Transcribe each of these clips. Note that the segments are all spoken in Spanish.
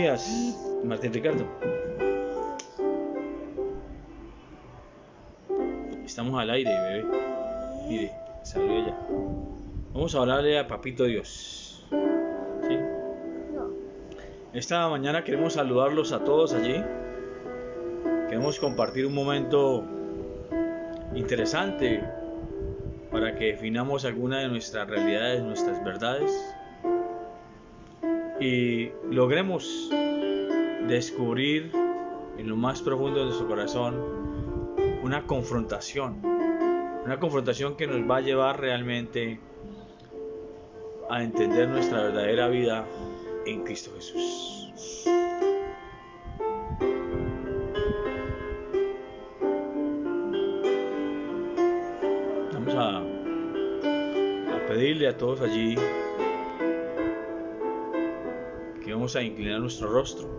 días, Martín Ricardo. Estamos al aire, bebé. Mire, salió ya. Vamos a hablarle a Papito Dios. ¿Sí? Esta mañana queremos saludarlos a todos allí. Queremos compartir un momento interesante para que definamos alguna de nuestras realidades, nuestras verdades y logremos descubrir en lo más profundo de nuestro corazón una confrontación que nos va a llevar realmente a entender nuestra verdadera vida en Cristo Jesús. Vamos a pedirle a todos allí que vamos a inclinar nuestro rostro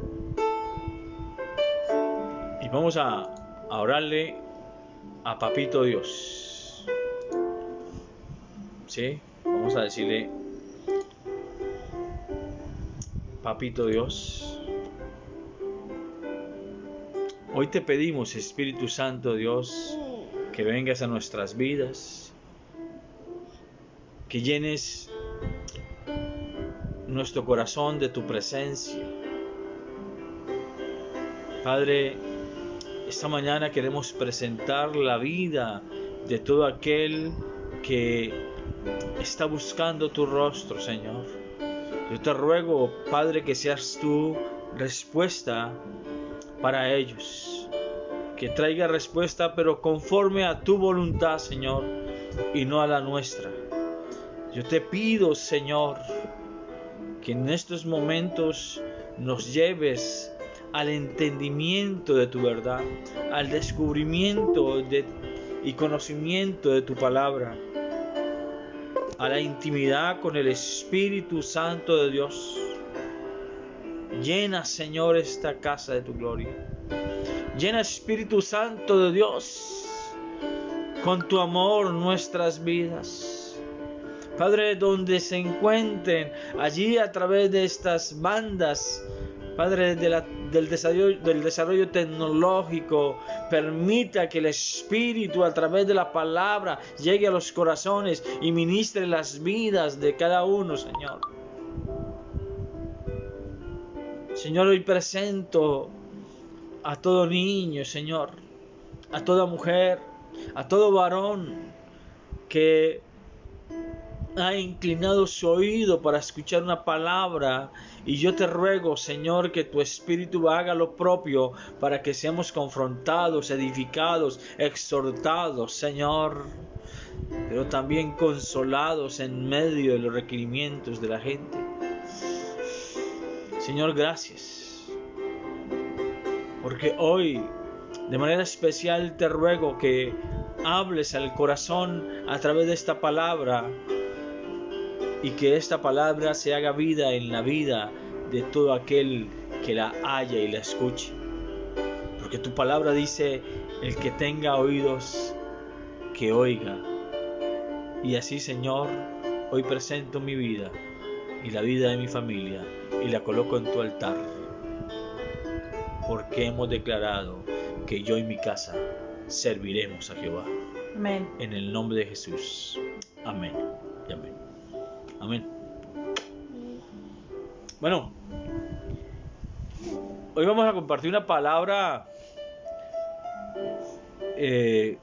y vamos a orarle a Papito Dios. ¿Sí? Vamos a decirle: Papito Dios, hoy te pedimos, Espíritu Santo Dios, que vengas a nuestras vidas, que llenes nuestro corazón de tu presencia. Padre, esta mañana queremos presentar la vida de todo aquel que está buscando tu rostro, Señor. Yo te ruego, Padre, que seas tú respuesta para ellos, que traiga respuesta pero conforme a tu voluntad, Señor, y no a la nuestra. Yo te pido, Señor, que en estos momentos nos lleves al entendimiento de tu verdad, al descubrimiento y conocimiento de tu palabra, a la intimidad con el Espíritu Santo de Dios. Llena, Señor, esta casa de tu gloria. Llena, Espíritu Santo de Dios, con tu amor nuestras vidas. Padre, donde se encuentren allí a través de estas bandas, Padre, del desarrollo tecnológico, permita que el Espíritu a través de la palabra llegue a los corazones y ministre las vidas de cada uno, Señor. Señor, hoy presento a todo niño, Señor, a toda mujer, a todo varón que ha inclinado su oído para escuchar una palabra, y yo te ruego, Señor, que tu Espíritu haga lo propio para que seamos confrontados, edificados, exhortados, Señor, pero también consolados en medio de los requerimientos de la gente. Señor, gracias, porque hoy de manera especial te ruego que hables al corazón a través de esta palabra, y que esta palabra se haga vida en la vida de todo aquel que la haya y la escuche. Porque tu palabra dice: el que tenga oídos, que oiga. Y así, Señor, hoy presento mi vida y la vida de mi familia y la coloco en tu altar. Porque hemos declarado que yo y mi casa serviremos a Jehová. Amén. En el nombre de Jesús. Amén y amén. Amén. Bueno, hoy vamos a compartir una palabra que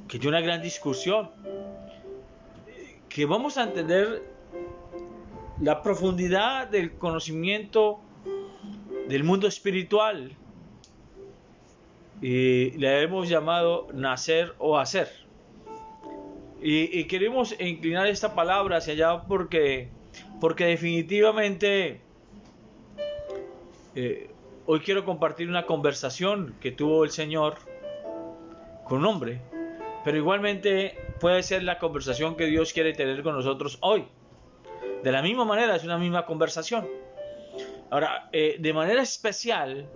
tiene una gran discusión, que vamos a entender la profundidad del conocimiento del mundo espiritual, y le hemos llamado nacer o hacer. Y queremos inclinar esta palabra hacia allá porque definitivamente hoy quiero compartir una conversación que tuvo el Señor con un hombre, pero igualmente puede ser la conversación que Dios quiere tener con nosotros hoy. De la misma manera, es una misma conversación. Ahora, de manera especial,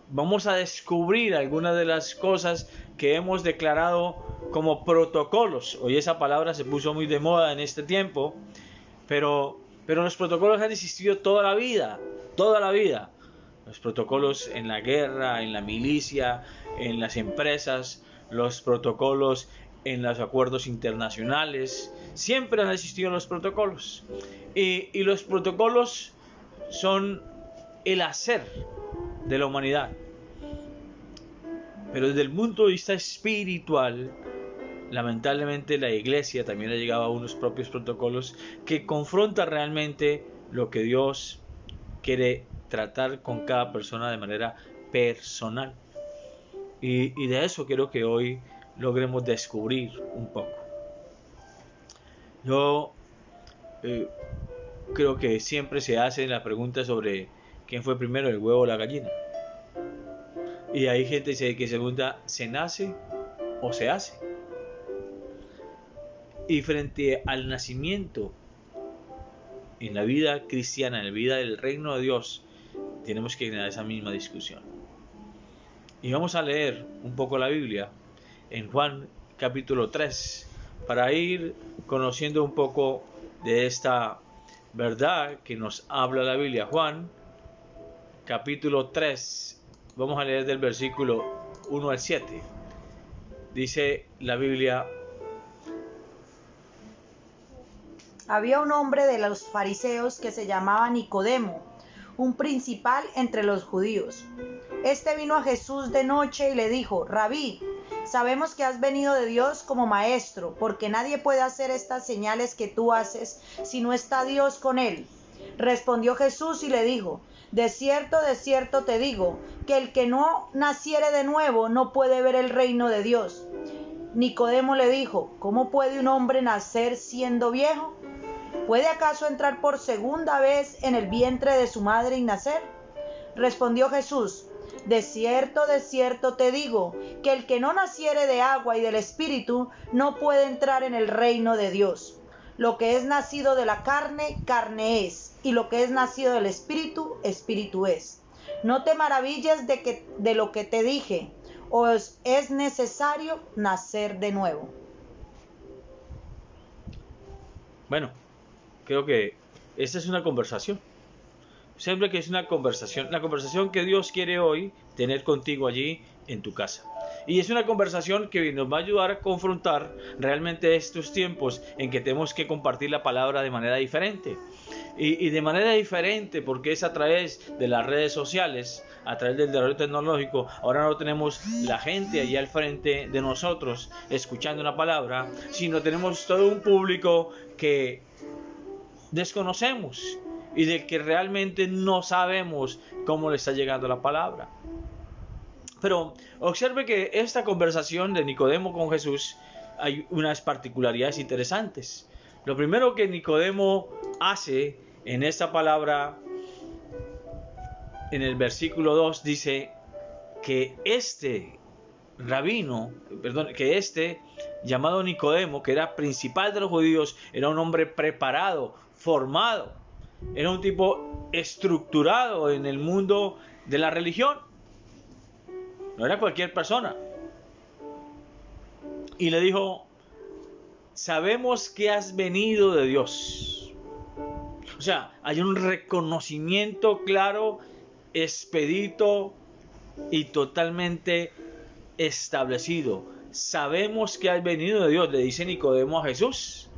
vamos a descubrir algunas de las cosas que hemos declarado como protocolos. Hoy esa palabra se puso muy de moda en este tiempo, pero los protocolos han existido toda la vida. Los protocolos en la guerra, en la milicia, en las empresas, los protocolos en los acuerdos internacionales. Siempre han existido los protocolos. Y los protocolos son el hacer de la humanidad. Pero desde el punto de vista espiritual, lamentablemente la iglesia también ha llegado a unos propios protocolos que confrontan realmente lo que Dios quiere tratar con cada persona de manera personal. Y de eso quiero que hoy logremos descubrir un poco. Yo creo que siempre se hace la pregunta sobre quién fue primero, el huevo o la gallina. Y hay gente que se pregunta, ¿se nace o se hace? Y frente al nacimiento en la vida cristiana, en la vida del reino de Dios, tenemos que tener esa misma discusión. Y vamos a leer un poco la Biblia en Juan capítulo 3 para ir conociendo un poco de esta verdad que nos habla la Biblia. Juan capítulo 3, vamos a leer del versículo 1 al 7. Dice la Biblia: Había un hombre de los fariseos que se llamaba Nicodemo, un principal entre los judíos. Este vino a Jesús de noche y le dijo: Rabí, sabemos que has venido de Dios como maestro, porque nadie puede hacer estas señales que tú haces si no está Dios con él. Respondió Jesús y le dijo: de cierto te digo, que el que no naciere de nuevo no puede ver el reino de Dios. Nicodemo le dijo: ¿cómo puede un hombre nacer siendo viejo? ¿Puede acaso entrar por segunda vez en el vientre de su madre y nacer? Respondió Jesús: de cierto te digo, que el que no naciere de agua y del Espíritu no puede entrar en el reino de Dios. Lo que es nacido de la carne, carne es, y lo que es nacido del Espíritu, Espíritu es. No te maravilles de lo que te dije, os es necesario nacer de nuevo. Bueno, creo que esta es una conversación. Siempre que es una conversación, la conversación que Dios quiere hoy tener contigo allí en tu casa. Y es una conversación que nos va a ayudar a confrontar realmente estos tiempos en que tenemos que compartir la palabra de manera diferente. Y de manera diferente porque es a través de las redes sociales, a través del desarrollo tecnológico. Ahora no tenemos la gente allí al frente de nosotros escuchando una palabra, sino tenemos todo un público que desconocemos y del que realmente no sabemos cómo le está llegando la palabra. Pero observe que esta conversación de Nicodemo con Jesús hay unas particularidades interesantes. Lo primero que Nicodemo hace en esta palabra, en el versículo 2, dice que este llamado Nicodemo, que era principal de los judíos, era un hombre preparado, formado, era un tipo estructurado en el mundo de la religión. No era cualquier persona. Y le dijo: sabemos que has venido de Dios. O sea, hay un reconocimiento claro, expedito y totalmente establecido. Sabemos que has venido de Dios, le dice Nicodemo a Jesús,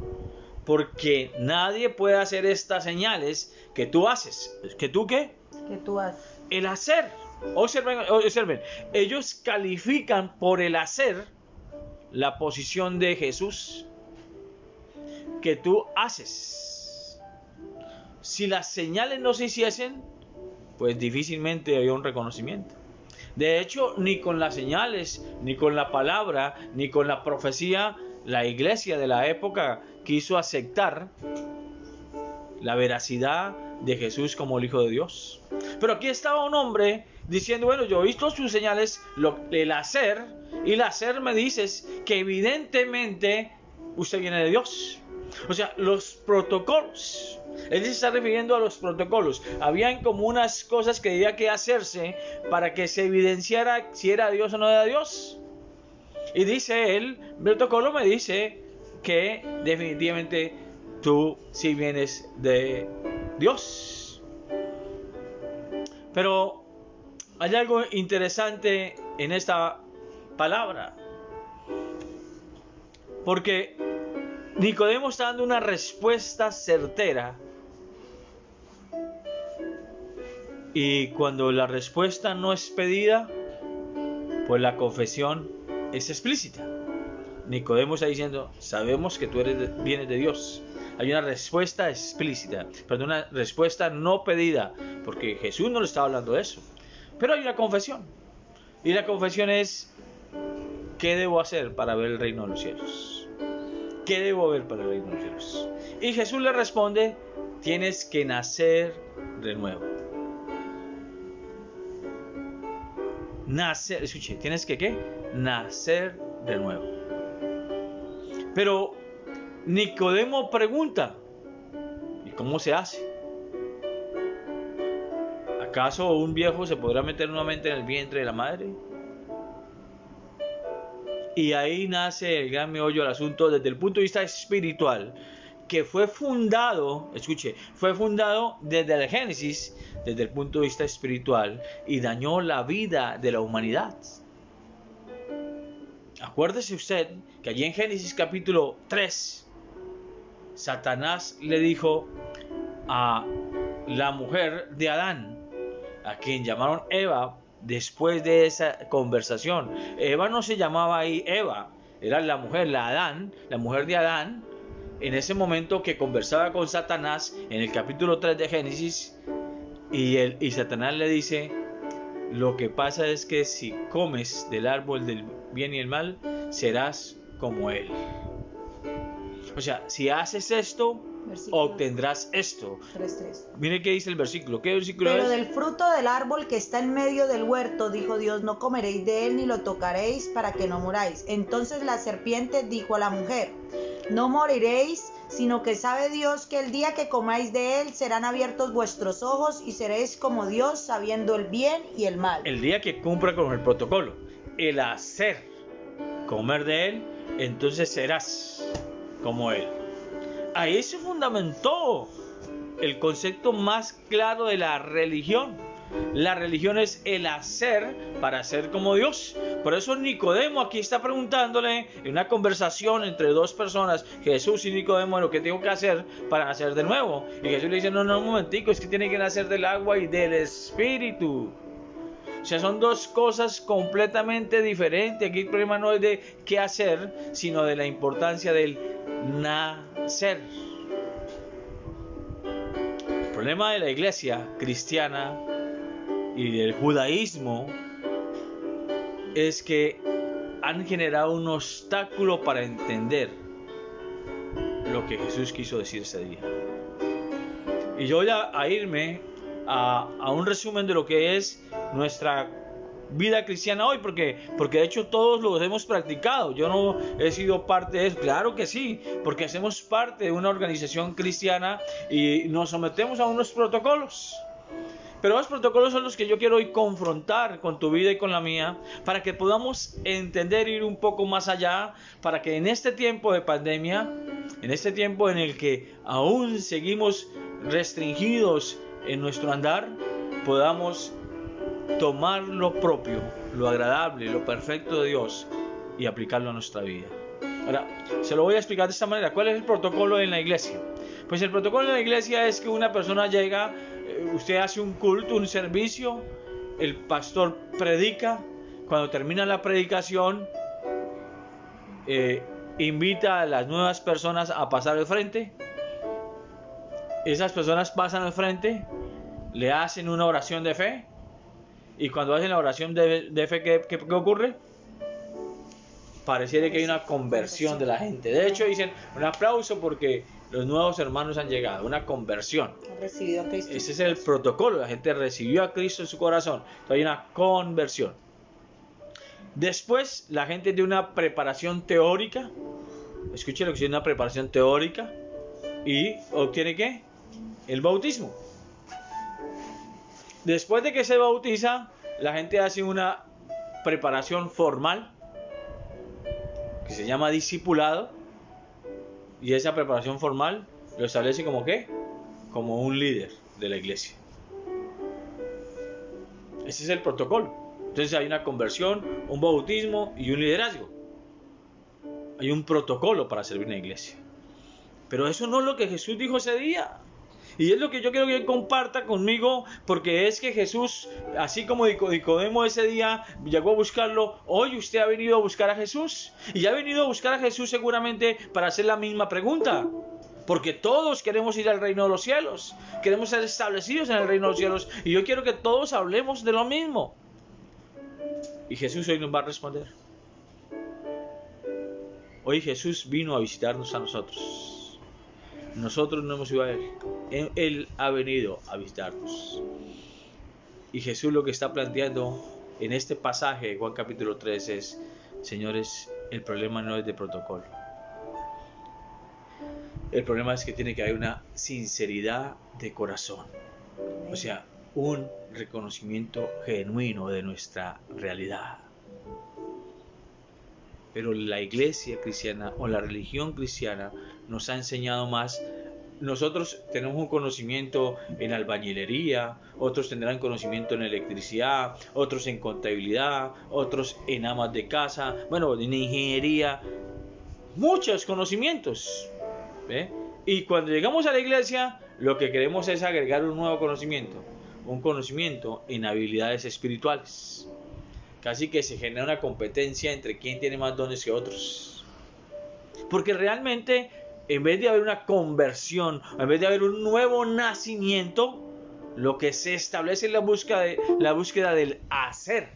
porque nadie puede hacer estas señales que tú haces. ¿Que tú qué? Que tú haces. El hacer. Observen, ellos califican por el hacer la posición de Jesús que tú haces. Si las señales no se hiciesen, pues difícilmente había un reconocimiento. De hecho, ni con las señales, ni con la palabra, ni con la profecía, la iglesia de la época quiso aceptar la veracidad de Jesús como el Hijo de Dios. Pero aquí estaba un hombre diciendo: bueno, yo he visto sus señales, el hacer, y el hacer me dices que evidentemente usted viene de Dios. O sea, los protocolos, él se está refiriendo a los protocolos. Habían como unas cosas que debía que hacerse para que se evidenciara si era Dios o no era Dios. Y dice él, el protocolo me dice que definitivamente tú sí vienes de Dios. Pero Hay algo interesante en esta palabra, porque Nicodemo está dando una respuesta certera, y cuando la respuesta no es pedida, pues la confesión es explícita. Nicodemo está diciendo: sabemos que tú vienes de Dios. Hay una respuesta explícita, pero una respuesta no pedida, porque Jesús no le estaba hablando de eso. Pero hay una confesión, y la confesión es: ¿qué debo hacer para ver el reino de los cielos? ¿Qué debo ver para el reino de los cielos? Y Jesús le responde: tienes que nacer de nuevo. Nacer, escuche, tienes que ¿qué? Nacer de nuevo. Pero Nicodemo pregunta: ¿y cómo se hace? ¿Acaso un viejo se podrá meter nuevamente en el vientre de la madre? Y ahí nace el gran meollo del asunto desde el punto de vista espiritual, que fue fundado, escuche, fue fundado desde el Génesis, desde el punto de vista espiritual, y dañó la vida de la humanidad. Acuérdese usted que allí en Génesis capítulo 3, Satanás le dijo a la mujer de Adán, a quien llamaron Eva, después de esa conversación. Eva no se llamaba ahí Eva, era la mujer, la mujer de Adán, en ese momento que conversaba con Satanás en el capítulo 3 de Génesis, y Satanás le dice: lo que pasa es que si comes del árbol del bien y el mal, serás como él. O sea, si haces esto, obtendrás esto. 3:3. Mire qué dice el versículo. ¿Qué versículo es? Pero del fruto del árbol que está en medio del huerto, dijo Dios, no comeréis de él ni lo tocaréis para que no muráis. Entonces la serpiente dijo a la mujer: no moriréis, sino que sabe Dios que el día que comáis de él serán abiertos vuestros ojos y seréis como Dios, sabiendo el bien y el mal. El día que cumpla con el protocolo, el hacer, comer de él, entonces serás como él. Ahí se fundamentó el concepto más claro de la religión. La religión es el hacer para ser como Dios. Por eso Nicodemo aquí está preguntándole, en una conversación entre dos personas, Jesús y Nicodemo, lo que tengo que hacer para nacer de nuevo. Y Jesús le dice: no, un momentico, es que tiene que nacer del agua y del espíritu. O sea, son dos cosas completamente diferentes. Aquí el problema no es de qué hacer, sino de la importancia del nacer. El problema de la iglesia cristiana y del judaísmo es que han generado un obstáculo para entender lo que Jesús quiso decir ese día. Y yo voy a irme a un resumen de lo que es nuestra vida cristiana hoy, porque de hecho todos lo hemos practicado. Yo no he sido parte de eso, claro que sí, porque hacemos parte de una organización cristiana y nos sometemos a unos protocolos. Pero los protocolos son los que yo quiero hoy confrontar con tu vida y con la mía, para que podamos entender, ir un poco más allá, para que en este tiempo de pandemia, en este tiempo en el que aún seguimos restringidos en nuestro andar, podamos tomar lo propio, lo agradable, lo perfecto de Dios y aplicarlo a nuestra vida. Ahora, se lo voy a explicar de esta manera. ¿Cuál es el protocolo en la iglesia? Pues el protocolo en la iglesia es que una persona llega, usted hace un culto, un servicio, el pastor predica, cuando termina la predicación, invita a las nuevas personas a pasar al frente. Esas personas pasan al frente, le hacen una oración de fe, y cuando hacen la oración de fe, ¿qué ocurre? Pareciera que hay una conversión de la gente. De hecho, dicen un aplauso porque los nuevos hermanos han llegado, una conversión. Ha recibido a Cristo. Ese es el protocolo, la gente recibió a Cristo en su corazón, entonces hay una conversión. Después, la gente tiene una preparación teórica, escuche lo que es una preparación teórica, y obtiene ¿qué? El bautismo. Después de que se bautiza, la gente hace una preparación formal, que se llama discipulado, y esa preparación formal lo establece como ¿qué? Como un líder de la iglesia. Ese es el protocolo. Entonces hay una conversión, un bautismo y un liderazgo. Hay un protocolo para servir en la iglesia. Pero eso no es lo que Jesús dijo ese día. Y es lo que yo quiero que él comparta conmigo, porque es que Jesús, así como Nicodemo ese día llegó a buscarlo, hoy usted ha venido a buscar a Jesús. Y ha venido a buscar a Jesús seguramente para hacer la misma pregunta. Porque todos queremos ir al reino de los cielos. Queremos ser establecidos en el reino de los cielos. Y yo quiero que todos hablemos de lo mismo. Y Jesús hoy nos va a responder. Hoy Jesús vino a visitarnos a nosotros. Nosotros no hemos ido a Él. Él ha venido a visitarnos. Y Jesús lo que está planteando en este pasaje de Juan capítulo 3 es: señores, el problema no es de protocolo. El problema es que tiene que haber una sinceridad de corazón. O sea, un reconocimiento genuino de nuestra realidad. Pero la iglesia cristiana o la religión cristiana nos ha enseñado más. Nosotros tenemos un conocimiento en albañilería, otros tendrán conocimiento en electricidad, otros en contabilidad, otros en amas de casa, bueno, en ingeniería, muchos conocimientos. ¿Ve? Y cuando llegamos a la iglesia, lo que queremos es agregar un nuevo conocimiento, un conocimiento en habilidades espirituales. Casi que se genera una competencia entre quién tiene más dones que otros. Porque realmente, en vez de haber una conversión, en vez de haber un nuevo nacimiento, lo que se establece es la búsqueda del hacer.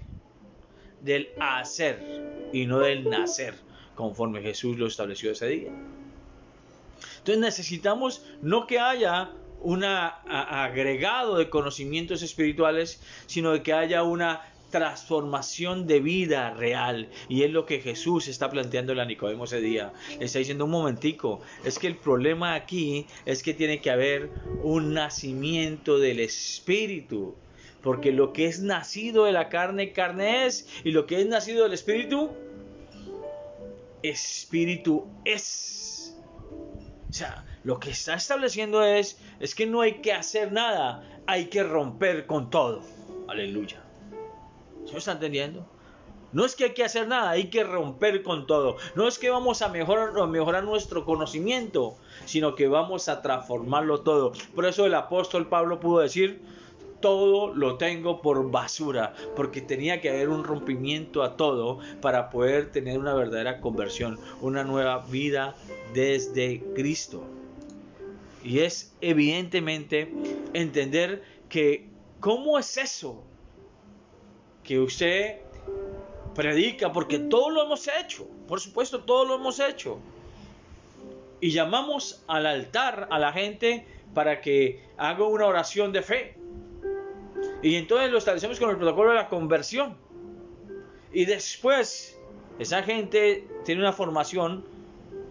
Del hacer y no del nacer, conforme Jesús lo estableció ese día. Entonces necesitamos no que haya un agregado de conocimientos espirituales, sino de que haya una transformación de vida real. Y es lo que Jesús está planteando a Nicodemo ese día. Le está diciendo: un momentico, es que el problema aquí es que tiene que haber un nacimiento del Espíritu. Porque lo que es nacido de la carne, carne es. Y lo que es nacido del Espíritu, Espíritu es. O sea, lo que está estableciendo es que no hay que hacer nada, hay que romper con todo. Aleluya. ¿Se está entendiendo? No es que hay que hacer nada, hay que romper con todo. No es que vamos a mejorar nuestro conocimiento, sino que vamos a transformarlo todo. Por eso el apóstol Pablo pudo decir: todo lo tengo por basura, porque tenía que haber un rompimiento a todo para poder tener una verdadera conversión, una nueva vida desde Cristo. Y es evidentemente entender que ¿cómo es eso que usted predica? Porque todo lo hemos hecho, por supuesto, todo lo hemos hecho. Y llamamos al altar a la gente para que haga una oración de fe. Y entonces lo establecemos con el protocolo de la conversión. Y después esa gente tiene una formación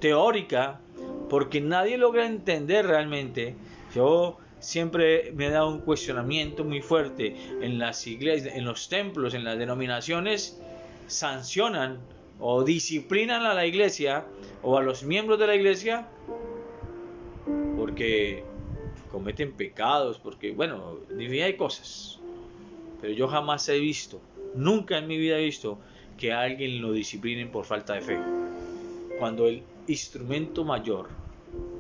teórica, porque nadie logra entender realmente. Yo siempre me he dado un cuestionamiento muy fuerte en las iglesias, en los templos, en las denominaciones. Sancionan o disciplinan a la iglesia o a los miembros de la iglesia porque cometen pecados, porque, bueno, infinidad de cosas. Pero yo jamás he visto, nunca en mi vida he visto que a alguien lo disciplinen por falta de fe, cuando el instrumento mayor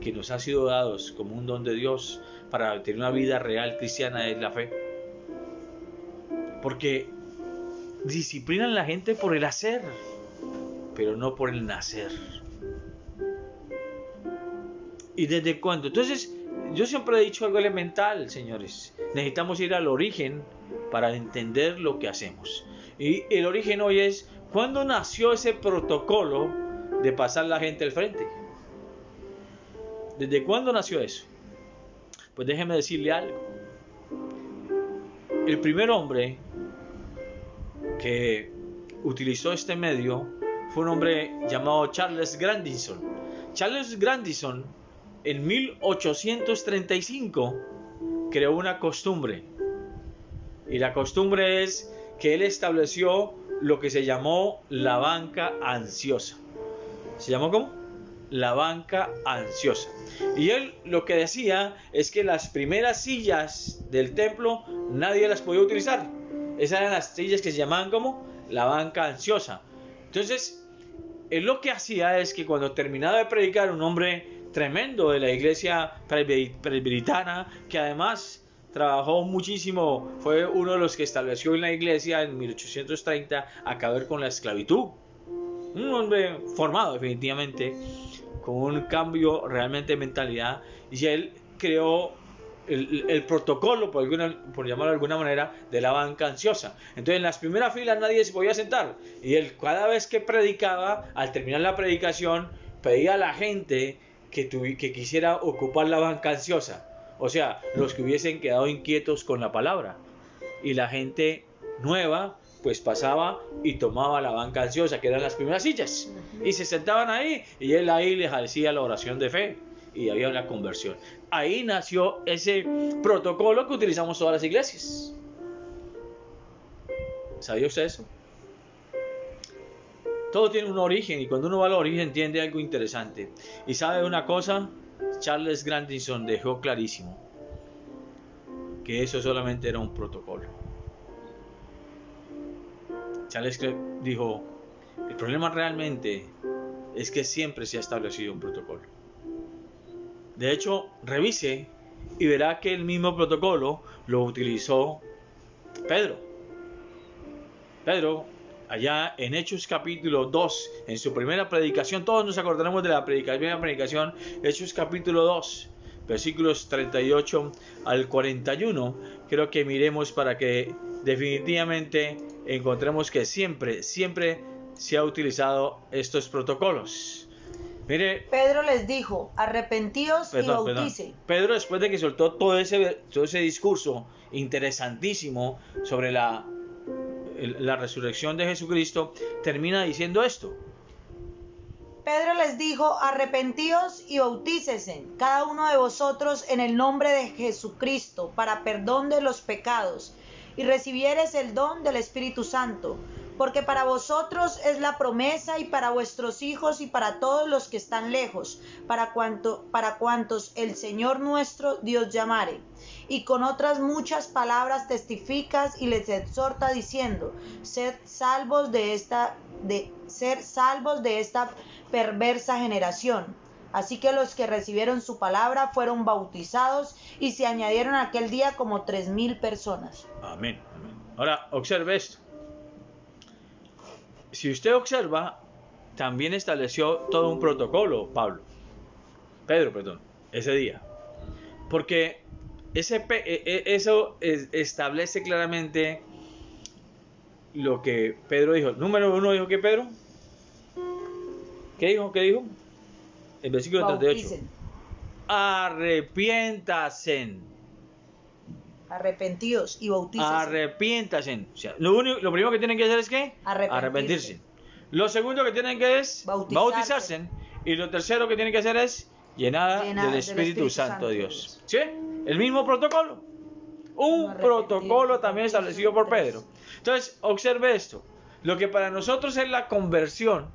que nos ha sido dados como un don de Dios para tener una vida real cristiana es la fe. Porque disciplinan a la gente por el hacer, pero no por el nacer. ¿Y desde cuándo? Entonces, yo siempre he dicho algo elemental, señores. Necesitamos ir al origen para entender lo que hacemos. Y el origen hoy es: ¿cuándo nació ese protocolo de pasar la gente al frente? ¿Desde cuándo nació eso? Pues déjeme decirle algo. El primer hombre que utilizó este medio fue un hombre llamado Charles Grandison. Charles Grandison, en 1835, creó una costumbre. Y la costumbre es que él estableció lo que se llamó la banca ansiosa. ¿Se llamó cómo? La banca ansiosa. Y él lo que decía es que las primeras sillas del templo nadie las podía utilizar, Esas eran las sillas que se llamaban como la banca ansiosa. Entonces, él lo que hacía es que cuando terminaba de predicar, un hombre tremendo de la iglesia presbiteriana, que además trabajó muchísimo, fue uno de los que estableció en la iglesia en 1830 acabar con la esclavitud. Un hombre formado definitivamente, con un cambio realmente de mentalidad, y él creó el protocolo, por llamarlo de alguna manera, de la banca ansiosa. Entonces en las primeras filas nadie se podía sentar, y él cada vez que predicaba, al terminar la predicación, pedía a la gente que quisiera ocupar la banca ansiosa, o sea, los que hubiesen quedado inquietos con la palabra, y la gente nueva pues pasaba y tomaba la banca ansiosa, que eran las primeras sillas, y se sentaban ahí, y él ahí les hacía la oración de fe, y había una conversión. Ahí nació ese protocolo que utilizamos todas las iglesias. ¿Sabía usted eso? Todo tiene un origen, y cuando uno va al origen entiende algo interesante. Y sabe una cosa, Charles Grandison dejó clarísimo que eso solamente era un protocolo. Charles dijo, el problema realmente es que siempre se ha establecido un protocolo. De hecho, revise y verá que el mismo protocolo lo utilizó Pedro. Pedro, allá en Hechos capítulo 2, en su primera predicación, todos nos acordaremos de la primera predicación, Hechos capítulo 2, versículos 38 al 41, creo que miremos para que definitivamente encontremos que siempre se ha utilizado estos protocolos. Mire, Pedro les dijo, arrepentíos y bauticen. Pedro, después de que soltó todo ese discurso interesantísimo sobre la resurrección de Jesucristo, termina diciendo esto. Pedro les dijo, arrepentíos y bautícese cada uno de vosotros en el nombre de Jesucristo para perdón de los pecados, y recibiereis el don del Espíritu Santo, porque para vosotros es la promesa, y para vuestros hijos y para todos los que están lejos, para cuantos el Señor nuestro Dios llamare. Y con otras muchas palabras testificas y les exhorta diciendo, ser salvos de esta perversa generación. Así que los que recibieron su palabra fueron bautizados, y se añadieron aquel día como 3,000 personas. Amén. Ahora, observe esto. Si usted observa, también estableció todo un protocolo, Pedro, ese día. Porque eso establece claramente lo que Pedro dijo. Número 1 dijo que Pedro. ¿Qué dijo? El versículo 38. Arrepiéntasen. Arrepentíos y bautícense. Arrepiéntasen. O sea, lo primero que tienen que hacer es ¿qué? Arrepentirse. Lo segundo que tienen que es bautizarse. Y lo tercero que tienen que hacer es llenar del Espíritu Santo de Dios. ¿Sí? El mismo protocolo. Un protocolo también establecido por Pedro. Entonces, observe esto. Lo que para nosotros es la conversión,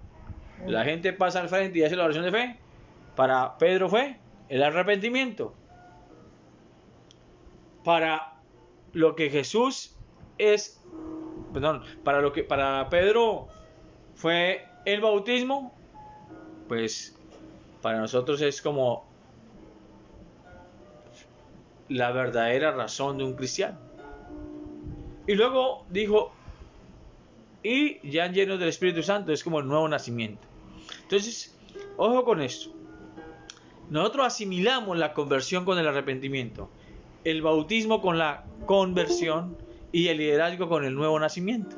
la gente pasa al frente y hace la oración de fe. Para Pedro fue el arrepentimiento. Para lo que Jesús es, para Pedro fue el bautismo, pues para nosotros es como la verdadera razón de un cristiano. Y luego dijo, y ya llenos del Espíritu Santo, es como el nuevo nacimiento. Entonces, ojo con esto. Nosotros asimilamos la conversión con el arrepentimiento, el bautismo con la conversión y el liderazgo con el nuevo nacimiento.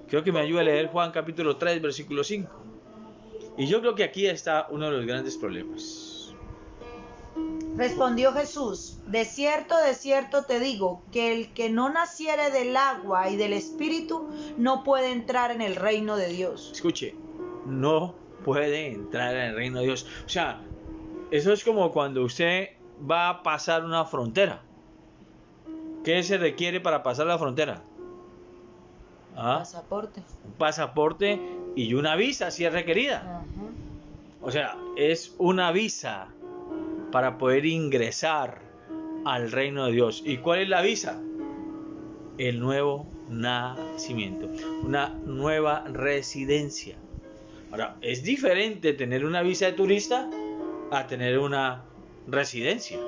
Creo que me ayuda a leer Juan capítulo 3, versículo 5. Y yo creo que aquí está uno de los grandes problemas. Respondió Jesús, de cierto te digo, que el que no naciere del agua y del Espíritu no puede entrar en el reino de Dios. Escuche, no puede entrar en el reino de Dios. O sea, eso es como cuando usted va a pasar una frontera. ¿Qué se requiere para pasar la frontera? Pasaporte. Un pasaporte y una visa si es requerida. O sea, es una visa para poder ingresar al reino de Dios. ¿Y cuál es la visa? el nuevo nacimiento, una nueva residencia. Ahora, es diferente tener una visa de turista a tener una residencia.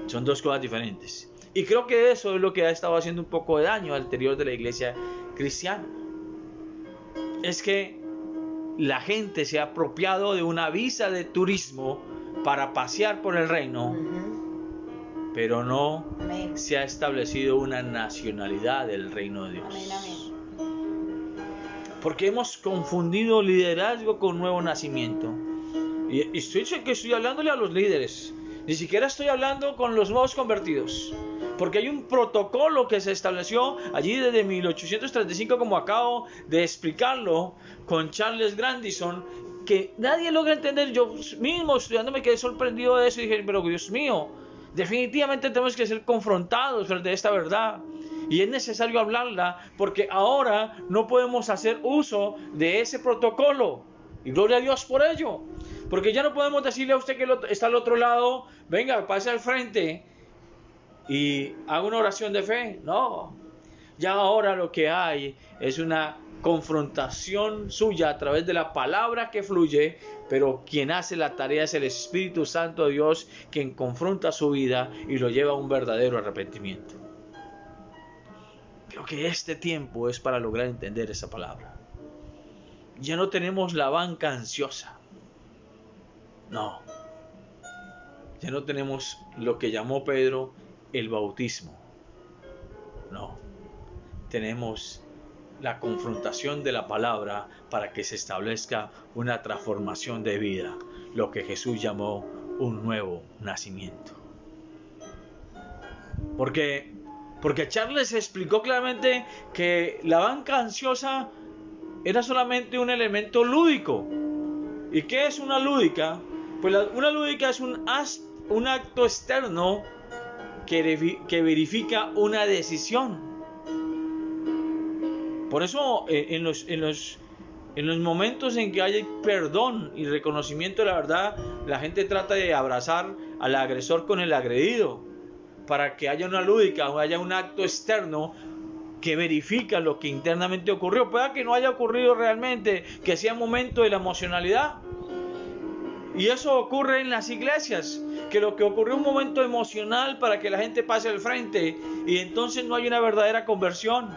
Son dos cosas diferentes. Y creo que eso es lo que ha estado haciendo un poco de daño al interior de la iglesia cristiana. Es que la gente se ha apropiado de una visa de turismo para pasear por el reino, pero no se ha establecido una nacionalidad del reino de Dios. Porque hemos confundido liderazgo con nuevo nacimiento. Y estoy hablándole a los líderes. Ni siquiera estoy hablando con los nuevos convertidos. Porque hay un protocolo que se estableció allí desde 1835, como acabo de explicarlo con Charles Grandison, que nadie logra entender. Yo mismo estudiando me quedé sorprendido de eso y dije, pero Dios mío, definitivamente tenemos que ser confrontados frente a esta verdad. Y es necesario hablarla porque ahora no podemos hacer uso de ese protocolo. Y gloria a Dios por ello. Porque ya no podemos decirle a usted que está al otro lado, venga, pase al frente y haga una oración de fe. No. Ya ahora lo que hay es una confrontación suya a través de la palabra que fluye, pero quien hace la tarea es el Espíritu Santo de Dios, quien confronta su vida y lo lleva a un verdadero arrepentimiento. Creo que este tiempo es para lograr entender esa palabra. Ya no tenemos la banca ansiosa. No. Ya no tenemos lo que llamó Pedro el bautismo. No. Tenemos la confrontación de la palabra para que se establezca una transformación de vida, lo que Jesús llamó un nuevo nacimiento. Porque Charles explicó claramente que la banca ansiosa era solamente un elemento lúdico. ¿Y qué es una lúdica? Pues una lúdica es un acto externo que verifica una decisión. Por eso en los momentos en que hay perdón y reconocimiento de la verdad, la gente trata de abrazar al agresor con el agredido, para que haya una lúdica o haya un acto externo que verifica lo que internamente ocurrió. Puede que no haya ocurrido realmente, que sea un momento de la emocionalidad. Y eso ocurre en las iglesias, que lo que ocurrió un momento emocional para que la gente pase al frente y entonces no hay una verdadera conversión.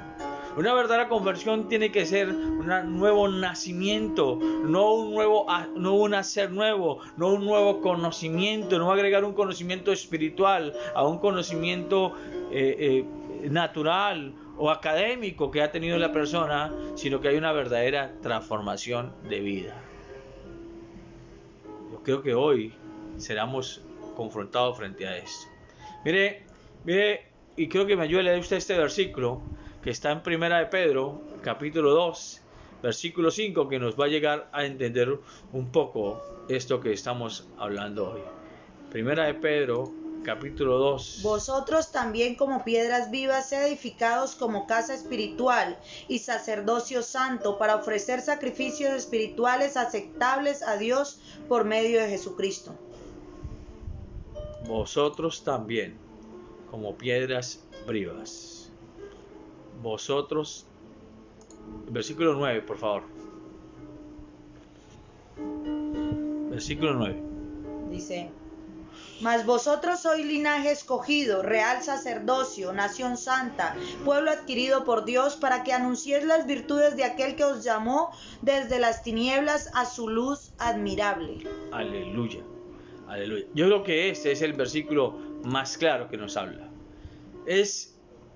Una verdadera conversión tiene que ser un nuevo nacimiento, no un nacer nuevo, no un nuevo conocimiento, no agregar un conocimiento espiritual a un conocimiento natural o académico que ha tenido la persona, sino que hay una verdadera transformación de vida. Yo creo que hoy seremos confrontados frente a esto. Mire, y creo que me ayude a leer usted este versículo que está en Primera de Pedro, capítulo 2, versículo 5, que nos va a llegar a entender un poco esto que estamos hablando hoy. Primera de Pedro, capítulo 2. Vosotros también como piedras vivas sed edificados como casa espiritual y sacerdocio santo para ofrecer sacrificios espirituales aceptables a Dios por medio de Jesucristo. Vosotros también como piedras vivas. Vosotros, versículo 9, por favor. Versículo 9. Dice: Mas vosotros sois linaje escogido, real sacerdocio, nación santa, pueblo adquirido por Dios, para que anunciéis las virtudes de aquel que os llamó desde las tinieblas a su luz admirable. Aleluya, aleluya. Yo creo que este es el versículo más claro que nos habla. Es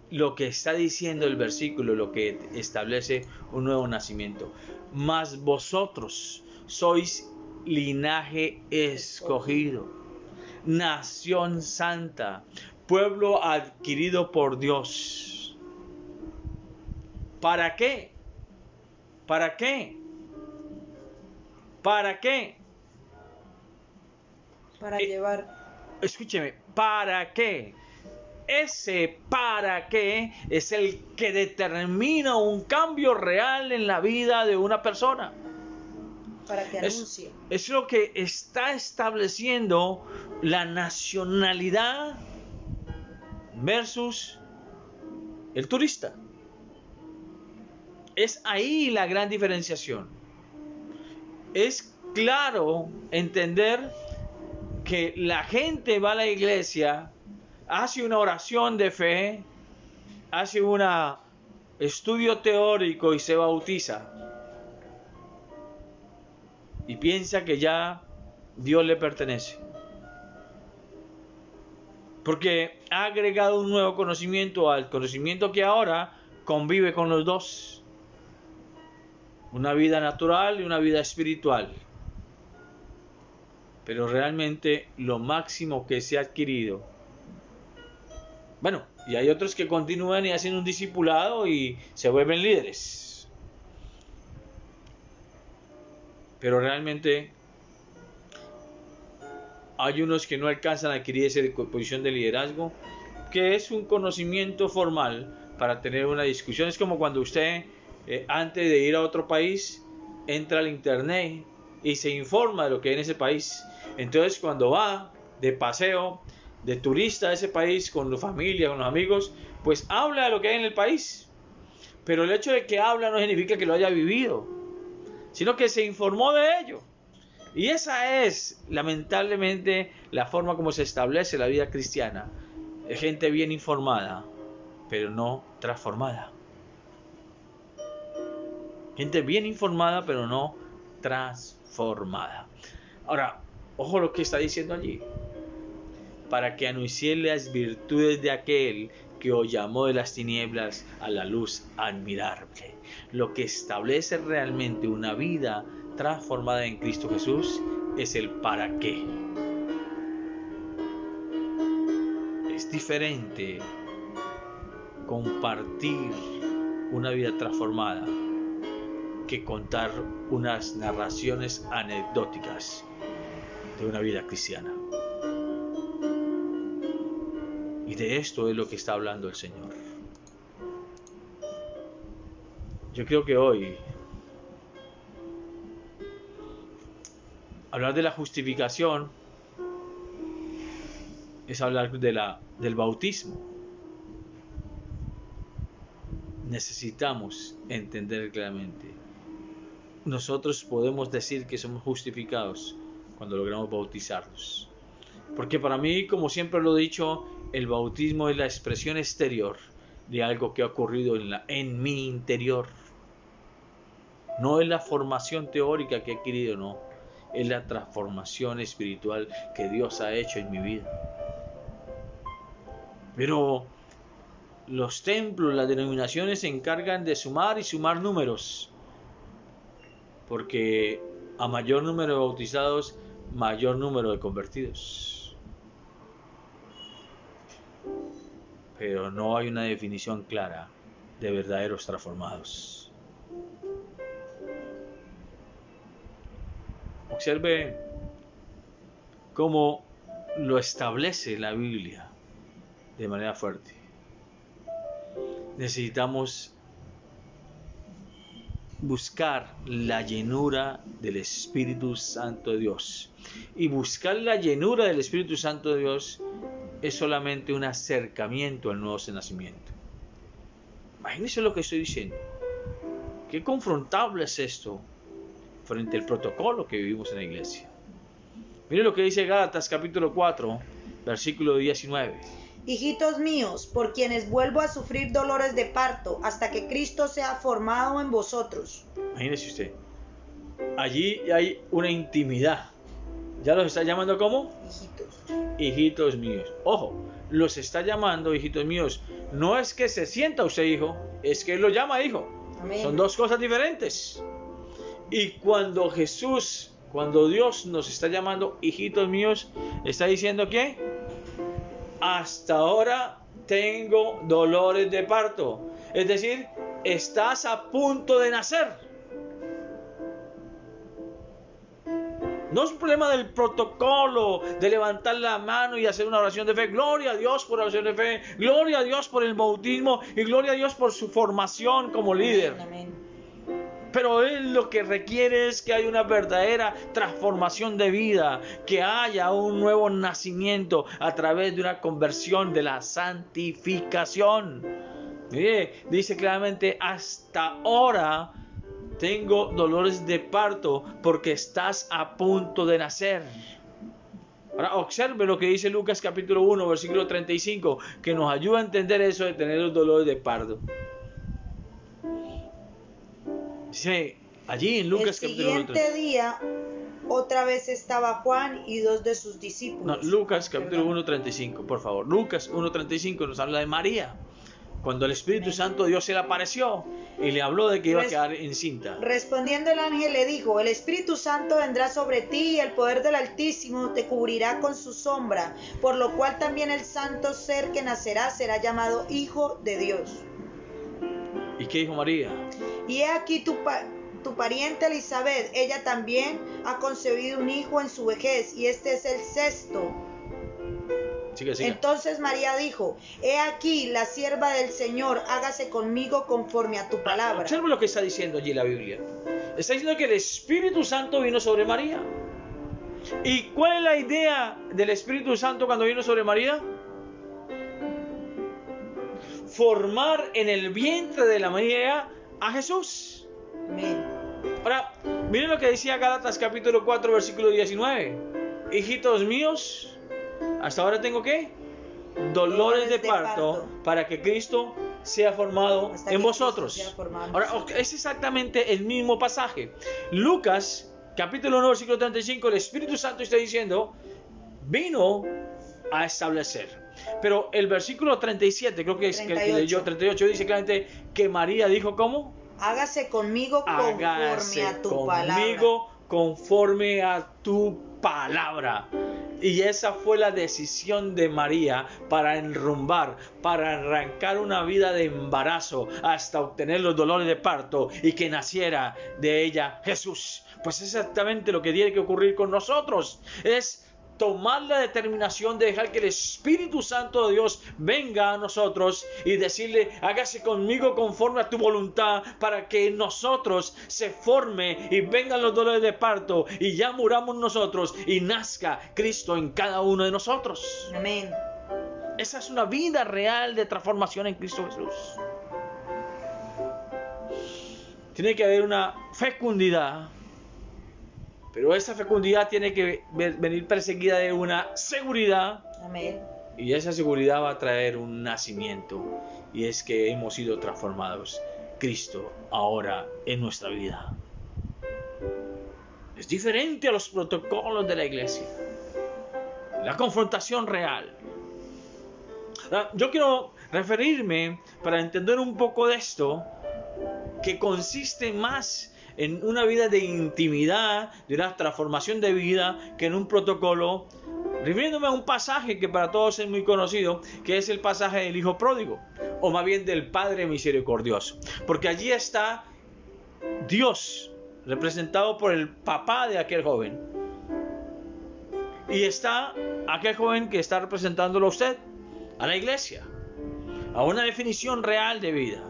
lo que está diciendo el versículo, lo que establece un nuevo nacimiento. Mas vosotros sois linaje escogido, nación santa, pueblo adquirido por Dios. ¿Para qué? ¿Para qué? ¿Para qué? Para llevar. Escúcheme, ¿para qué? Ese para qué es el que determina un cambio real en la vida de una persona. Para que anuncie. Es lo que está estableciendo la nacionalidad versus el turista. Es ahí la gran diferenciación. Es claro entender que la gente va a la iglesia, hace una oración de fe, hace un estudio teórico y se bautiza. Y piensa que ya Dios le pertenece. Porque ha agregado un nuevo conocimiento al conocimiento que ahora convive con los dos. Una vida natural y una vida espiritual. Pero realmente lo máximo que se ha adquirido. Bueno, y hay otros que continúan y hacen un discipulado y se vuelven líderes. Pero realmente hay unos que no alcanzan a adquirir esa posición de liderazgo, que es un conocimiento formal para tener una discusión. Es como cuando usted, antes de ir a otro país, entra al internet y se informa de lo que hay en ese país. Entonces, cuando va de paseo, de turista a ese país, con la familia, con los amigos, pues habla de lo que hay en el país. Pero el hecho de que habla no significa que lo haya vivido, sino que se informó de ello. Y esa es, lamentablemente, la forma como se establece la vida cristiana. Gente bien informada, pero no transformada. Gente bien informada, pero no transformada. Ahora, ojo lo que está diciendo allí. Para que anuncie las virtudes de aquel que os llamó de las tinieblas a la luz admirable. Lo que establece realmente una vida transformada en Cristo Jesús es el para qué. Es diferente compartir una vida transformada que contar unas narraciones anecdóticas de una vida cristiana. Y de esto es lo que está hablando el Señor. Yo creo que hoy hablar de la justificación es hablar del bautismo. Necesitamos entender claramente. Nosotros podemos decir que somos justificados cuando logramos bautizarnos. Porque para mí, como siempre lo he dicho, el bautismo es la expresión exterior de algo que ha ocurrido en mi interior. No es la formación teórica que he adquirido, no. Es la transformación espiritual que Dios ha hecho en mi vida. Pero los templos, las denominaciones se encargan de sumar y sumar números. Porque a mayor número de bautizados, mayor número de convertidos. Pero no hay una definición clara de verdaderos transformados. Observe cómo lo establece la Biblia de manera fuerte. Necesitamos buscar la llenura del Espíritu Santo de Dios. Y buscar la llenura del Espíritu Santo de Dios es solamente un acercamiento al nuevo nacimiento. Imagínense lo que estoy diciendo. Qué confrontable es esto frente al protocolo que vivimos en la iglesia. Miren lo que dice Gálatas capítulo 4, versículo 19. Hijitos míos, por quienes vuelvo a sufrir dolores de parto, hasta que Cristo sea formado en vosotros. Imagínese usted. Allí hay una intimidad. ¿Ya los está llamando cómo? Hijitos. Hijitos míos. Ojo, los está llamando hijitos míos. No es que se sienta usted hijo, es que él lo llama hijo. Amén. Son dos cosas diferentes. Y cuando Dios nos está llamando hijitos míos, está diciendo ¿qué? Hasta ahora tengo dolores de parto. Es decir, estás a punto de nacer. No es un problema del protocolo, de levantar la mano y hacer una oración de fe. Gloria a Dios por la oración de fe. Gloria a Dios por el bautismo. Y gloria a Dios por su formación como líder. Amén. Pero él lo que requiere es que haya una verdadera transformación de vida, que haya un nuevo nacimiento a través de una conversión de la santificación. Mire, dice claramente, hasta ahora tengo dolores de parto porque estás a punto de nacer. Ahora observe lo que dice Lucas capítulo 1, versículo 35, que nos ayuda a entender eso de tener los dolores de parto. Dice allí en Lucas capítulo 1. El siguiente día, otra vez estaba Juan y 2 de sus discípulos. No, Lucas capítulo 1, 35, por favor. Lucas 1, 35 nos habla de María. Cuando el Espíritu Santo de Dios se le apareció y le habló de que iba a quedar encinta. Respondiendo el ángel le dijo, el Espíritu Santo vendrá sobre ti y el poder del Altísimo te cubrirá con su sombra, por lo cual también el santo ser que nacerá será llamado Hijo de Dios. ¿Y qué dijo María? Y he aquí tu pariente Elizabeth, ella también ha concebido un hijo en su vejez, y este es el sexto. Siga. Entonces María dijo, he aquí la sierva del Señor, hágase conmigo conforme a tu palabra. Observe lo que está diciendo allí la Biblia. Está diciendo que el Espíritu Santo vino sobre María. ¿Y cuál es la idea del Espíritu Santo cuando vino sobre María? Formar en el vientre de la María a Jesús. Amén. Ahora, miren lo que decía Gálatas capítulo 4, versículo 19. Hijitos míos, hasta ahora tengo ¿qué? Dolores de parto para que Cristo sea formado en vosotros. Ahora, es exactamente el mismo pasaje. Lucas capítulo 1, versículo 35, el Espíritu Santo está diciendo, vino a establecer. Pero el versículo 37, creo que es 38. Que leyó 38, dice claramente que María dijo ¿cómo? Hágase conmigo conforme a tu palabra. Conforme a tu palabra. Y esa fue la decisión de María para enrumbar, para arrancar una vida de embarazo hasta obtener los dolores de parto y que naciera de ella Jesús. Pues es exactamente lo que tiene que ocurrir con nosotros. Es tomar la determinación de dejar que el Espíritu Santo de Dios venga a nosotros y decirle, hágase conmigo conforme a tu voluntad, para que en nosotros se forme y vengan los dolores de parto y ya muramos nosotros y nazca Cristo en cada uno de nosotros. Amén. Esa es una vida real de transformación en Cristo Jesús. Tiene que haber una fecundidad. Pero esa fecundidad tiene que venir perseguida de una seguridad. Amén. Y esa seguridad va a traer un nacimiento. Y es que hemos sido transformados. Cristo ahora en nuestra vida. Es diferente a los protocolos de la iglesia. La confrontación real. Yo quiero referirme, para entender un poco de esto, que consiste más en una vida de intimidad, de una transformación de vida, que en un protocolo, refiriéndome a un pasaje que para todos es muy conocido, que es el pasaje del hijo pródigo, o más bien del Padre misericordioso, porque allí está Dios representado por el papá de aquel joven, y está aquel joven que está representándolo a usted, a la iglesia, a una definición real de vida.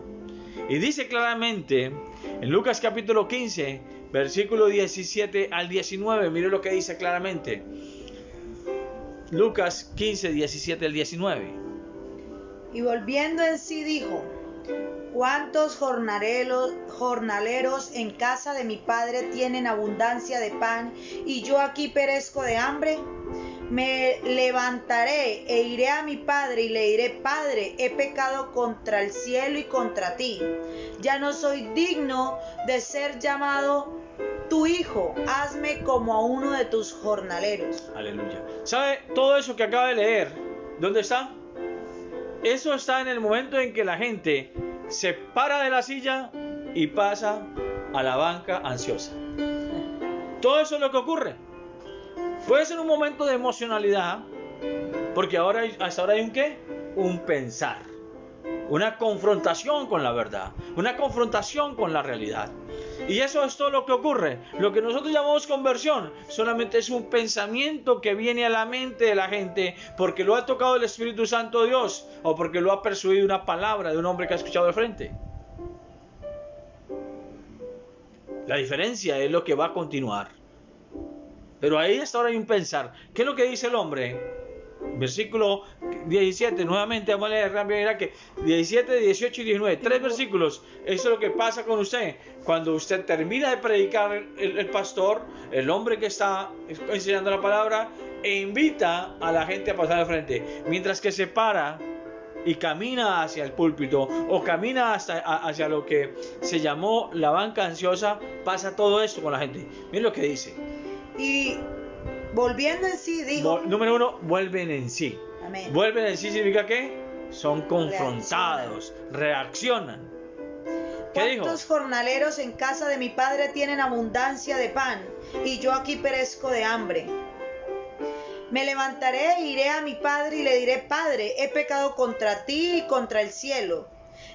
Y dice claramente en Lucas capítulo 15, versículo 17 al 19, mire lo que dice claramente. Lucas 15, 17 al 19. Y volviendo en sí dijo, ¿cuántos jornaleros en casa de mi padre tienen abundancia de pan y yo aquí perezco de hambre? Me levantaré e iré a mi padre y le diré, Padre, he pecado contra el cielo y contra ti. Ya no soy digno de ser llamado tu hijo. Hazme como a uno de tus jornaleros. Aleluya. ¿Sabe todo eso que acaba de leer? ¿Dónde está? Eso está en el momento en que la gente se para de la silla y pasa a la banca ansiosa. Todo eso es lo que ocurre. Puede ser un momento de emocionalidad, porque hasta ahora hay un ¿qué? Un pensar, una confrontación con la verdad, una confrontación con la realidad. Y eso es todo lo que ocurre. Lo que nosotros llamamos conversión solamente es un pensamiento que viene a la mente de la gente porque lo ha tocado el Espíritu Santo de Dios o porque lo ha persuadido una palabra de un hombre que ha escuchado de frente. La diferencia es lo que va a continuar. Pero ahí hasta ahora hay un pensar. ¿Qué es lo que dice el hombre? Versículo 17, nuevamente vamos a leer rápido, que 17, 18 y 19, 3 versículos. Eso es lo que pasa con usted. Cuando usted termina de predicar, el pastor, el hombre que está enseñando la palabra, e invita a la gente a pasar al frente. Mientras que se para y camina hacia el púlpito o camina hacia lo que se llamó la banca ansiosa, pasa todo esto con la gente. Miren lo que dice. Y volviendo en sí, dijo... Número 1, vuelven en sí. Amén. Vuelven en sí significa que son confrontados, reaccionan. ¿Qué dijo? ¿Cuántos jornaleros en casa de mi padre tienen abundancia de pan y yo aquí perezco de hambre? Me levantaré e iré a mi padre y le diré: Padre, he pecado contra ti y contra el cielo.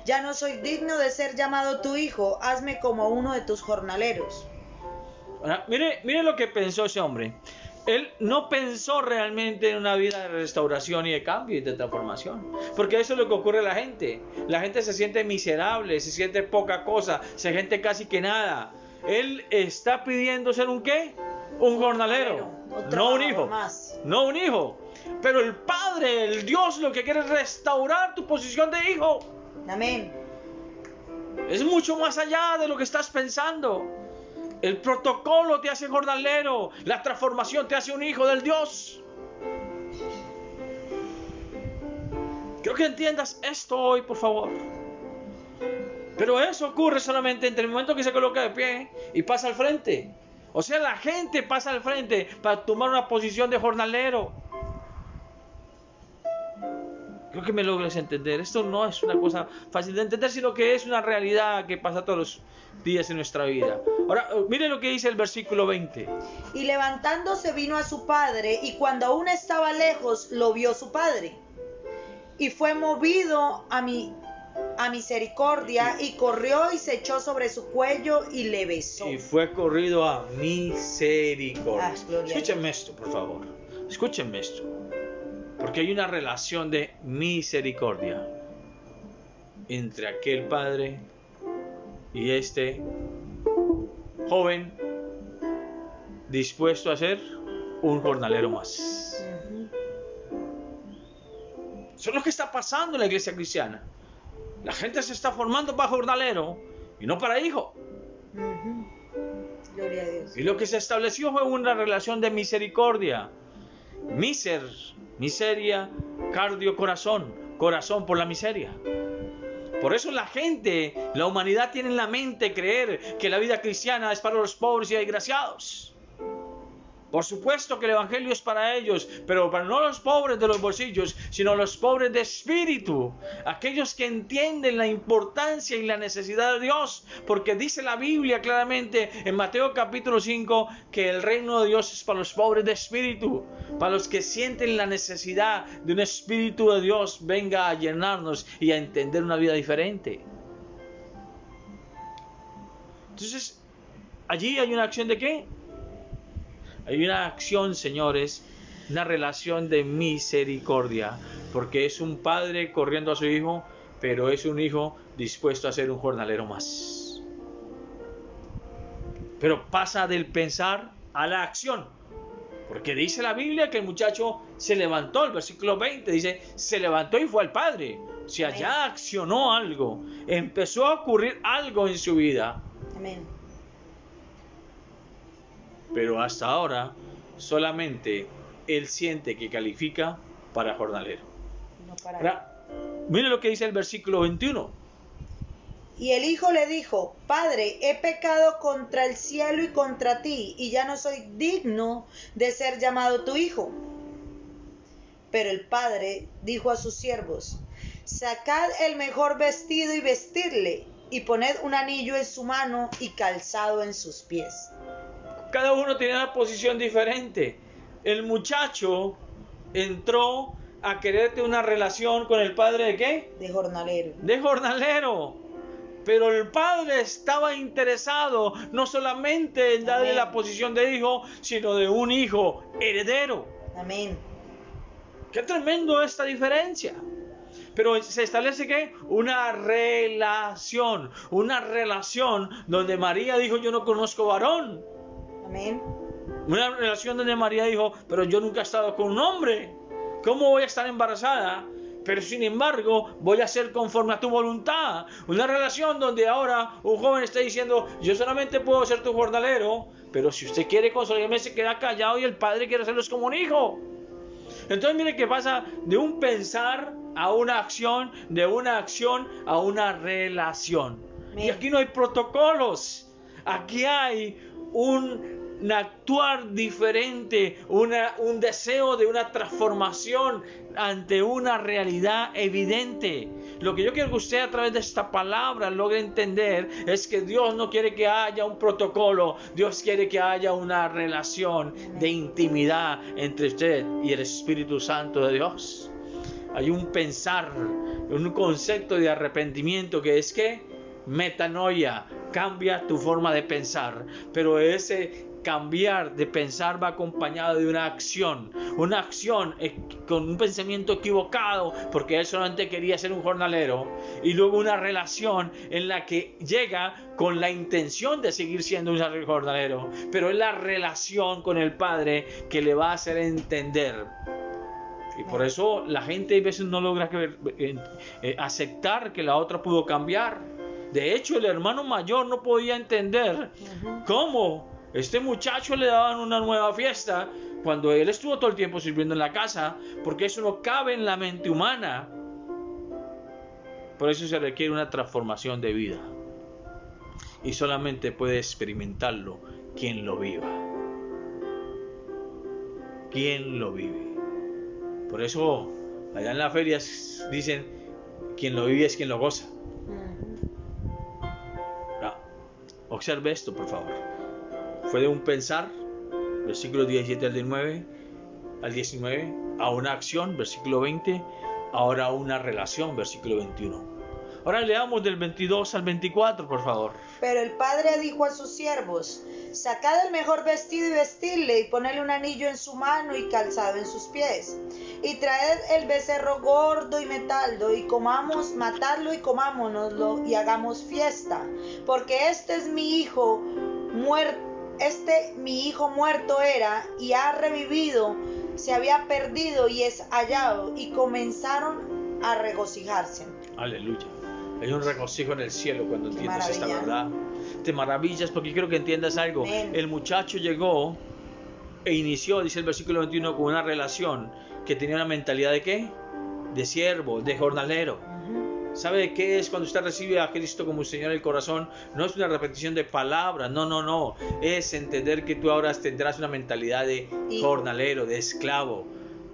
Ya no soy digno de ser llamado tu hijo. Hazme como uno de tus jornaleros. Ahora, mire lo que pensó ese hombre. Él no pensó realmente en una vida de restauración y de cambio y de transformación. Porque eso es lo que ocurre a la gente. La gente se siente miserable, se siente poca cosa, se siente casi que nada. Él está pidiendo ser un ¿qué? Un jornalero, no un hijo, no un hijo. Pero el Padre, el Dios, lo que quiere es restaurar tu posición de hijo. Amén. Es mucho más allá de lo que estás pensando. El protocolo te hace jornalero, la transformación te hace un hijo del Dios. Quiero que entiendas esto hoy, por favor. Pero eso ocurre solamente entre el momento que se coloca de pie y pasa al frente. O sea, la gente pasa al frente para tomar una posición de jornalero. Creo que me logres entender. Esto no es una cosa fácil de entender, sino que es una realidad que pasa todos los días en nuestra vida. Ahora, mire lo que dice el versículo 20. Y levantándose vino a su padre, y cuando aún estaba lejos, lo vio su padre. Y fue movido a misericordia, y corrió y se echó sobre su cuello y le besó. Y fue corrido a misericordia. Gloria. Escúchenme esto, por favor. Escúchenme esto. Porque hay una relación de misericordia entre aquel padre y este joven dispuesto a ser un jornalero más. Eso es lo que está pasando en la iglesia cristiana. La gente se está formando para jornalero y no para hijo. Gloria a Dios. Y lo que se estableció fue una relación de misericordia. Miseria, cardio, corazón por la miseria. Por eso la humanidad tiene en la mente creer que la vida cristiana es para los pobres y desgraciados. Por supuesto que el evangelio es para ellos, pero para no los pobres de los bolsillos, sino los pobres de espíritu, aquellos que entienden la importancia y la necesidad de Dios, porque dice la Biblia claramente en Mateo capítulo 5 que el reino de Dios es para los pobres de espíritu, para los que sienten la necesidad de un espíritu de Dios venga a llenarnos y a entender una vida diferente. Entonces, allí hay una acción de ¿qué? Hay una acción, señores, una relación de misericordia, porque es un padre corriendo a su hijo, pero es un hijo dispuesto a ser un jornalero más. Pero pasa del pensar a la acción, porque dice la Biblia que el muchacho se levantó, el versículo 20 dice, se levantó y fue al padre. O sea, ya accionó algo, empezó a ocurrir algo en su vida. Amén. Pero hasta ahora solamente él siente que califica para jornalero. Ahora, mire lo que dice el versículo 21. Y el hijo le dijo: Padre, he pecado contra el cielo y contra ti, y ya no soy digno de ser llamado tu hijo. Pero el padre dijo a sus siervos: Sacad el mejor vestido y vestidle, y poned un anillo en su mano y calzado en sus pies. Cada uno tenía una posición diferente. El muchacho entró a querer tener una relación con el padre ¿de qué? De jornalero. De jornalero. Pero el padre estaba interesado no solamente en darle la posición de hijo, sino de un hijo heredero. Amén. Qué tremendo esta diferencia. Pero se establece ¿qué? Una relación donde María dijo: yo no conozco varón. Amén. Una relación donde María dijo: pero yo nunca he estado con un hombre. ¿Cómo voy a estar embarazada? Pero sin embargo, voy a hacer conforme a tu voluntad. Una relación donde ahora un joven está diciendo, yo solamente puedo ser tu jornalero, pero si usted quiere consolidarme, se queda callado y el padre quiere hacerlos como un hijo. Entonces mire que pasa de un pensar a una acción, de una acción a una relación. Y aquí no hay protocolos. Aquí hay un actuar diferente, un deseo de una transformación ante una realidad evidente. Lo que yo quiero que usted a través de esta palabra logre entender es que Dios no quiere que haya un protocolo, Dios quiere que haya una relación de intimidad entre usted y el Espíritu Santo de Dios. Hay un pensar, un concepto de arrepentimiento que es que metanoia, cambia tu forma de pensar, pero ese cambiar de pensar va acompañado de una acción con un pensamiento equivocado, porque él solamente quería ser un jornalero, y luego una relación en la que llega con la intención de seguir siendo un jornalero, pero es la relación con el Padre que le va a hacer entender. Y por eso la gente a veces no logra aceptar que la otra pudo cambiar. De hecho, el hermano mayor no podía entender cómo este muchacho le daban una nueva fiesta cuando él estuvo todo el tiempo sirviendo en la casa, porque eso no cabe en la mente humana. Por eso se requiere una transformación de vida. Y solamente puede experimentarlo quien lo viva. Quien lo vive. Por eso, allá en las ferias dicen, quien lo vive es quien lo goza. Observe esto, por favor. Fue de un pensar, versículo 17 al 19, a una acción, versículo 20, ahora a una relación, versículo 21. Ahora leamos del 22 al 24, por favor. Pero el padre dijo a sus siervos, sacad el mejor vestido y vestidle, y ponedle un anillo en su mano y calzado en sus pies. Y traed el becerro gordo y matadlo y comámonoslo y hagamos fiesta. Porque mi hijo muerto era y ha revivido, se había perdido y es hallado. Y comenzaron a regocijarse. Aleluya. Hay un regocijo en el cielo cuando entiendes esta verdad. Te maravillas porque quiero que entiendas algo. Amén. El muchacho llegó e inició, dice el versículo 21, con una relación que tenía una mentalidad de ¿qué? De siervo, de jornalero. ¿Sabe de qué es cuando usted recibe a Cristo como Señor en el corazón? No es una repetición de palabras, no. Es entender que tú ahora tendrás una mentalidad de jornalero, de esclavo.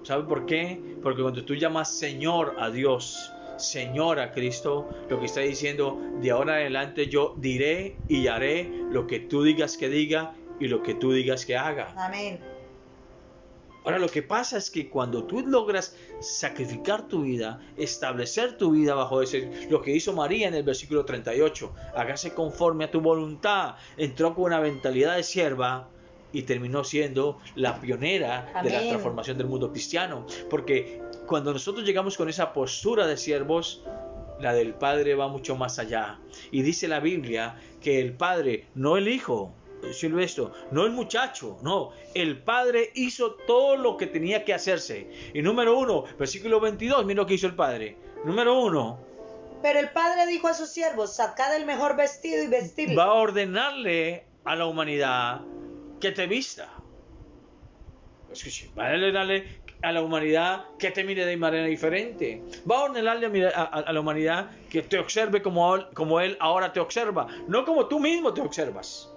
¿Sabe por qué? Porque cuando tú llamas Señor a Dios, Señor a Cristo, lo que está diciendo, de ahora en adelante yo diré y haré lo que tú digas que diga y lo que tú digas que haga. Amén. Ahora lo que pasa es que cuando tú logras sacrificar tu vida, establecer tu vida bajo ese, lo que hizo María en el versículo 38, hágase conforme a tu voluntad, entró con una mentalidad de sierva y terminó siendo la pionera de la transformación del mundo cristiano. Porque cuando nosotros llegamos con esa postura de siervos, la del Padre va mucho más allá. Y dice la Biblia que el Padre, no el Hijo, no el muchacho, no, el Padre hizo todo lo que tenía que hacerse. Y número 1, versículo 22, mira lo que hizo el Padre. Número 1. Pero el Padre dijo a sus siervos, sacad el mejor vestido y vestirle. Va a ordenarle a la humanidad que te vista. Va a ordenarle a la humanidad que te mire de manera diferente. Va a ordenarle a la humanidad que te observe como Él ahora te observa. No como tú mismo te observas,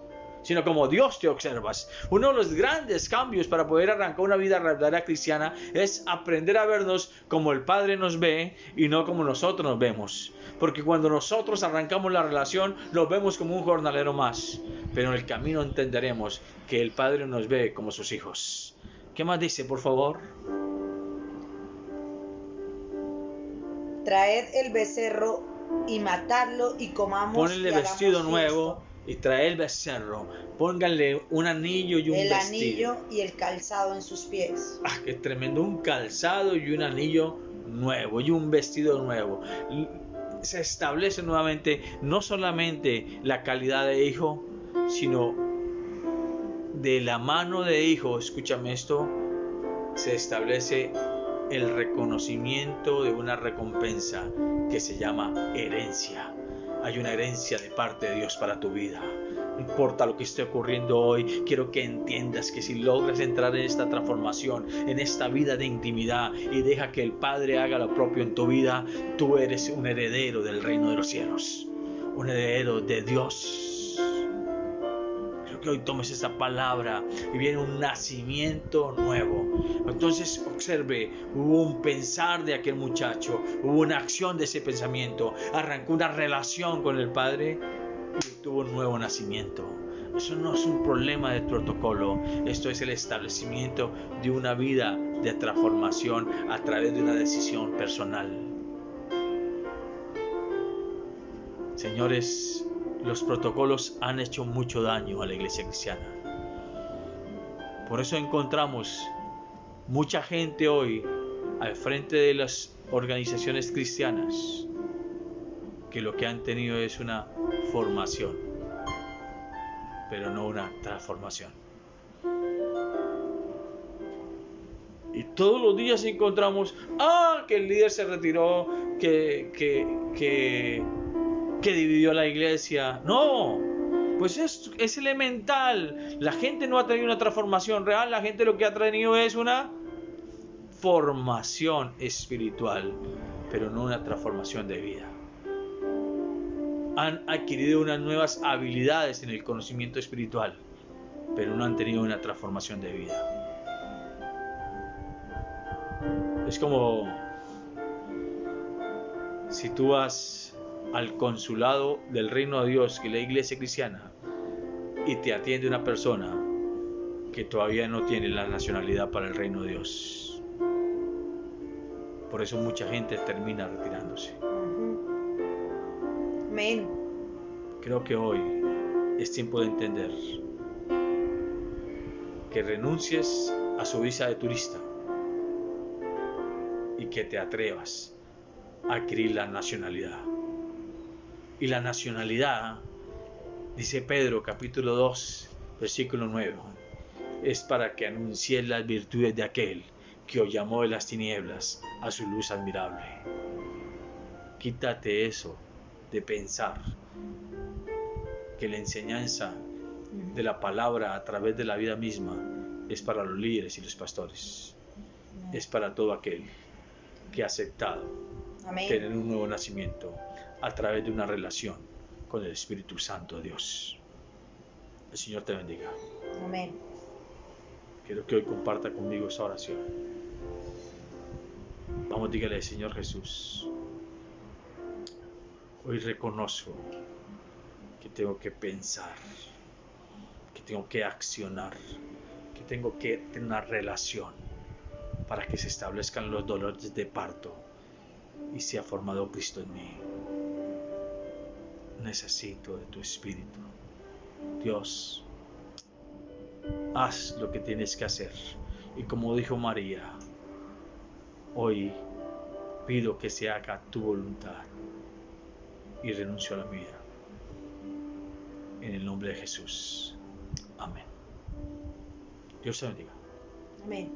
sino como Dios te observas. Uno de los grandes cambios para poder arrancar una vida verdadera cristiana es aprender a vernos como el Padre nos ve y no como nosotros nos vemos. Porque cuando nosotros arrancamos la relación, nos vemos como un jornalero más. Pero en el camino entenderemos que el Padre nos ve como sus hijos. ¿Qué más dice, por favor? Traed el becerro y matadlo y comamos. Ponle vestido nuevo y trae el becerro. Pónganle un anillo y un vestido. El anillo y el calzado en sus pies. ¡Ah, qué tremendo! Un calzado y un anillo nuevo y un vestido nuevo. Se establece nuevamente no solamente la calidad de hijo, sino de la mano de hijo, escúchame esto, se establece el reconocimiento de una recompensa que se llama herencia. Hay una herencia de parte de Dios para tu vida. No importa lo que esté ocurriendo hoy, quiero que entiendas que si logras entrar en esta transformación, en esta vida de intimidad y deja que el Padre haga lo propio en tu vida, tú eres un heredero del reino de los cielos, un heredero de Dios. Quiero que hoy tomes esta palabra y viene un nacimiento nuevo. Entonces observe, hubo un pensar de aquel muchacho, hubo una acción de ese pensamiento, arrancó una relación con el Padre y tuvo un nuevo nacimiento. Eso no es un problema de protocolo, esto es el establecimiento de una vida de transformación a través de una decisión personal. Señores, los protocolos han hecho mucho daño a la iglesia cristiana. Por eso encontramos mucha gente hoy al frente de las organizaciones cristianas que lo que han tenido es una formación, pero no una transformación. Y todos los días encontramos que el líder se retiró, que dividió la iglesia. No, pues es elemental. La gente no ha tenido una transformación real, la gente lo que ha tenido es una formación espiritual, pero no una transformación de vida. Han adquirido unas nuevas habilidades en el conocimiento espiritual, pero no han tenido una transformación de vida. Es como si tú vas al consulado del reino de Dios, que es la iglesia cristiana, y te atiende una persona que todavía no tiene la nacionalidad para el reino de Dios. Por eso mucha gente termina retirándose. Amén. Creo que hoy es tiempo de entender que renuncies a su visa de turista y que te atrevas a adquirir la nacionalidad. Y la nacionalidad, dice Pedro capítulo 2, versículo 9, es para que anuncies las virtudes de aquel que os llamó de las tinieblas a su luz admirable. Quítate eso de pensar que la enseñanza de la palabra a través de la vida misma es para los líderes y los pastores. Es para todo aquel que ha aceptado tener un nuevo nacimiento a través de una relación con el Espíritu Santo de Dios. El Señor te bendiga. Amén. Quiero que hoy comparta conmigo esa oración. Vamos, dígale, Señor Jesús, hoy reconozco que tengo que pensar, que tengo que accionar, que tengo que tener una relación para que se establezcan los dolores de parto y sea formado Cristo en mí. Necesito de tu Espíritu. Dios, haz lo que tienes que hacer. Y como dijo María, hoy pido que se haga tu voluntad y renuncio a la mía. En el nombre de Jesús. Amén. Dios te bendiga. Amén.